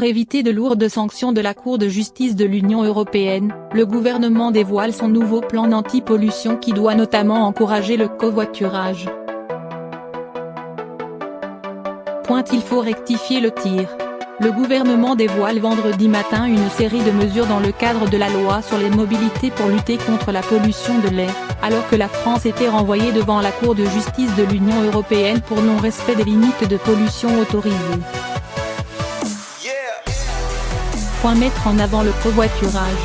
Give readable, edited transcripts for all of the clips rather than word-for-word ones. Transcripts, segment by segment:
Pour éviter de lourdes sanctions de la Cour de justice de l'Union européenne, le gouvernement dévoile son nouveau plan d'anti-pollution qui doit notamment encourager le covoiturage. Il faut rectifier le tir. Le gouvernement dévoile vendredi matin une série de mesures dans le cadre de la loi sur les mobilités pour lutter contre la pollution de l'air, alors que la France était renvoyée devant la Cour de justice de l'Union européenne pour non-respect des limites de pollution autorisées. Mettre en avant le covoiturage.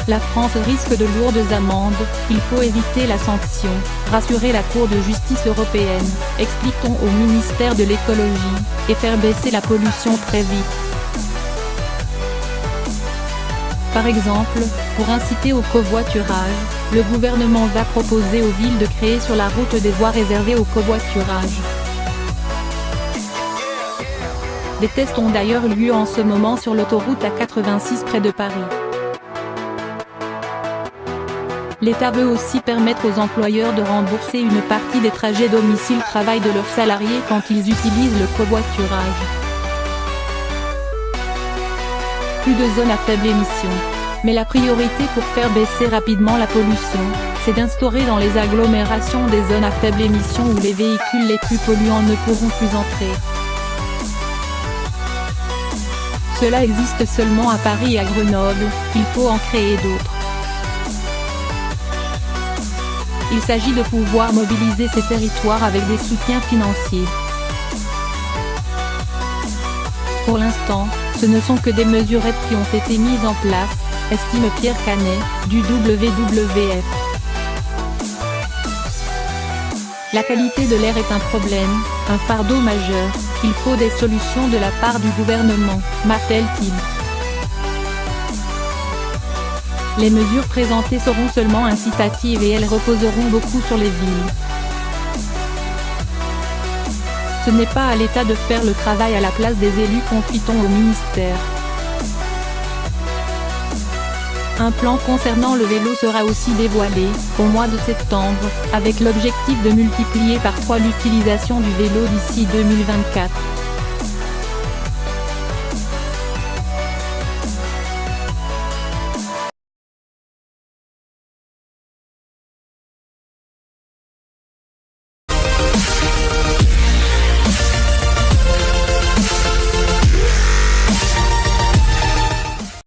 La France risque de lourdes amendes, il faut éviter la sanction, rassurer la Cour de justice européenne, explique-t-on au ministère de l'écologie, et faire baisser la pollution très vite. Par exemple, pour inciter au covoiturage, le gouvernement va proposer aux villes de créer sur la route des voies réservées au covoiturage. Des tests ont d'ailleurs lieu en ce moment sur l'autoroute A86 près de Paris. L'État veut aussi permettre aux employeurs de rembourser une partie des trajets domicile-travail de leurs salariés quand ils utilisent le covoiturage. Plus de zones à faible émission. Mais la priorité pour faire baisser rapidement la pollution, c'est d'instaurer dans les agglomérations des zones à faible émission où les véhicules les plus polluants ne pourront plus entrer. Cela existe seulement à Paris et à Grenoble, il faut en créer d'autres. Il s'agit de pouvoir mobiliser ces territoires avec des soutiens financiers. Pour l'instant, ce ne sont que des mesurettes qui ont été mises en place, estime Pierre Canet, du WWF. La qualité de l'air est un problème, un fardeau majeur, il faut des solutions de la part du gouvernement, martèle-t-il. Les mesures présentées seront seulement incitatives et elles reposeront beaucoup sur les villes. Ce n'est pas à l'État de faire le travail à la place des élus, confie-t-on au ministère. Un plan concernant le vélo sera aussi dévoilé, au mois de septembre, avec l'objectif de multiplier par 3 l'utilisation du vélo d'ici 2024.